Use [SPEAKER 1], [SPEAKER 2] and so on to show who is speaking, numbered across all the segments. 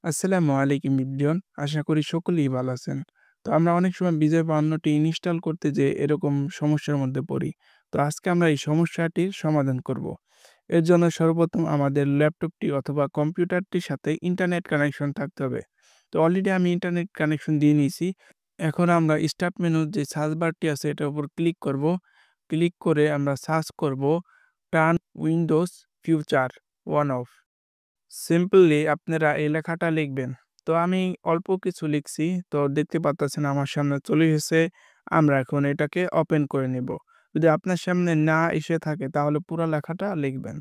[SPEAKER 1] আসসালামু আলাইকুম ইব্রিয়ন। আশা করি সকলেই ভালো আছেন। তো আমরা অনেক সময় বিজয় বায়ান্নটি ইনস্টল করতে যেয়ে এরকম সমস্যার মধ্যে পড়ি। তো আজকে আমরা এই সমস্যাটির সমাধান করব। এর জন্য সর্বপ্রথম আমাদের ল্যাপটপটি অথবা কম্পিউটারটির সাথে ইন্টারনেট কানেকশন থাকতে হবে। তো অলরেডি আমি ইন্টারনেট কানেকশন দিয়ে নিয়েছি। এখন আমরা স্টার্ট মেনুর যে সার্চ বারটি আছে এটার উপর ক্লিক করব। ক্লিক করে আমরা সার্চ করব turn Windows future on of. Simply আপনারা এই লেখাটা লিখবেন। তো আমি অল্প কিছু লিখছি। তো দেখতে পারতেছেন আমার সামনে চলে এসেছে। আমরা এখন এটাকে ওপেন করে নিব। যদি আপনার সামনে না এসে থাকে তাহলে পুরা লেখাটা লিখবেন।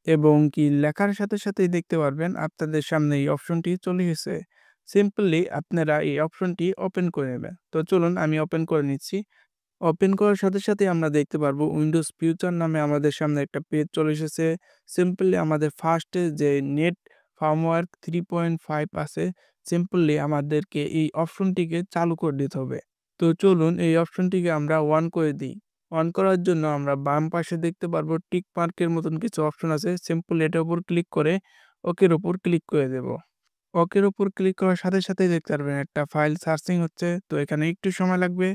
[SPEAKER 1] এবং কি লেখার সাথে সাথেই দেখতে পারবেন আপনাদের সামনে এই অপশনটি চলে এসেছে। সিম্পলি আপনারা এই অপশনটি ওপেন করে নেবেন। তো চলুন আমি ওপেন করে নিচ্ছি। ওপেন করার সাথে সাথে আমরা দেখতে পারবো উইন্ডোজ ফিউচার নামে আমাদের সামনে একটা পেজ চলে এসেছে। সিম্পলি আমাদের ফার্স্টে যে নেট ফার্মওয়্যার 3.5 আছে, সিম্পলি আমাদেরকে এই অপশনটিকে চালু করে দিতে হবে। তো চলুন এই অপশনটিকে আমরা অন করে দিই। অন করার জন্য আমরা বাম পাশে দেখতে পারবো টিক মার্কের মতন কিছু অপশন আছে। সিম্পলি এটার উপর ক্লিক করে ওকের উপর ক্লিক করে দেব। ওকের উপর ক্লিক করার সাথে সাথেই দেখতে পারবেন একটা ফাইল সার্চিং হচ্ছে। তো এখানে একটু সময় লাগবে।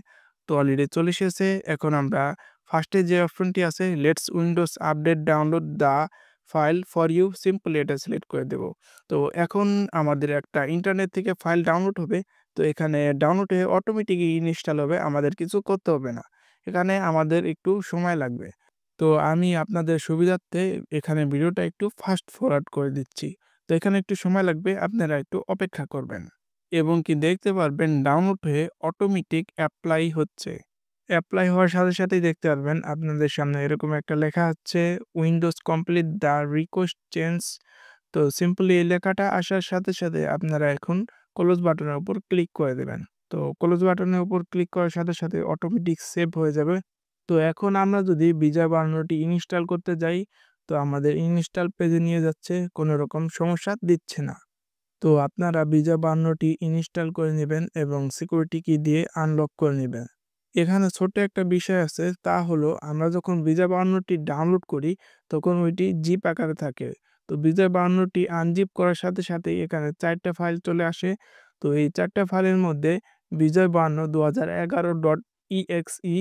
[SPEAKER 1] তো অলরেডি চলে এসেছে। এখন আমরা ফার্স্টে যে অপশনটি আছে let's Windows update download the file for you, simply এটা সিলেক্ট করে দেব। তো এখন আমাদের একটা ইন্টারনেট থেকে ফাইল ডাউনলোড হবে। তো এখানে ডাউনলোড হয়ে অটোমেটিকই ইনস্টল হবে। আমাদের কিছু করতে হবে না। এখানে আমাদের একটু সময় লাগবে। তো আমি আপনাদের সুবিধার্থে এখানে ভিডিওটা একটু ফাস্ট ফরওয়ার্ড করে দিচ্ছি। তো এখানে একটু সময় লাগবে, আপনারা একটু অপেক্ষা করবেন। এবং কি দেখতে পারবেন ডাউনলোড হয়ে অটোমেটিক অ্যাপ্লাই হচ্ছে। অ্যাপ্লাই হওয়ার সাথে সাথেই দেখতে পারবেন আপনাদের সামনে এরকম একটা লেখা হচ্ছে Windows complete the request change. তো সিম্পলি এই লেখাটা আসার সাথে সাথে আপনারা এখন ক্লোজ বাটনের উপর ক্লিক করে দেবেন। তো ক্লোজ বাটনের উপর ক্লিক করার সাথে সাথে অটোমেটিক সেভ হয়ে যাবে। তো এখন আমরা যদি বিজয় বানানোটি ইনস্টল করতে যাই, তো আমাদের ইনস্টল পেজে নিয়ে যাচ্ছে, কোনো রকম সমস্যা দিচ্ছে না। তো আপনারা বিজয় বায়ান্নটি ইনস্টল করে নেবেন এবং সিকিউরিটি কি দিয়ে আনলক করে নেবেন। এখানে ছোট্ট একটা বিষয় আছে, তা হলো আমরা যখন বিজয় বায়ান্নটি ডাউনলোড করি তখন ওইটি জিপ আকারে থাকে। তো বিজয় বায়ান্নটি আনজিপ করার সাথে সাথেই এখানে ৪টা ফাইল চলে আসে। তো এই ৪টা ফাইলের মধ্যে বিজয় বায়ান্ন 2011.exe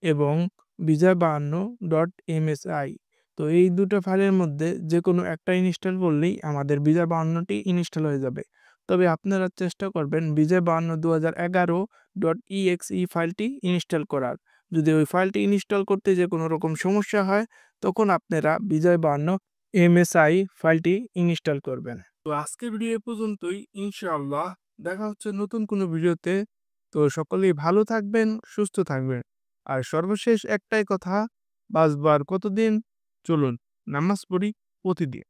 [SPEAKER 1] এবং বিজয়52.msi। তো এই দুটো ফাইলের মধ্যে যেকোনো একটা ইনস্টল করলেই আমাদের বিজয় 52টি ইনস্টল হয়ে যাবে। তবে আপনারা চেষ্টা করবেন বিজয় 2011.exe ফাইলটি ইনস্টল করার। যদি ওই ফাইলটি ইনস্টল করতে যে কোনো রকম সমস্যা হয় তখন আপনারা বিজয় 52 msi ফাইলটি ইনস্টল করবেন। তো আজকের ভিডিও এ পর্যন্তই। ইনশাআল্লাহ দেখা হচ্ছে নতুন কোনো ভিডিওতে। তো সকলেই ভালো থাকবেন, সুস্থ থাকবেন। আর সর্বশেষ একটাই কথা, বাঁচবার কতদিন? চলুন নামাজ পড়ি প্রতিদিন।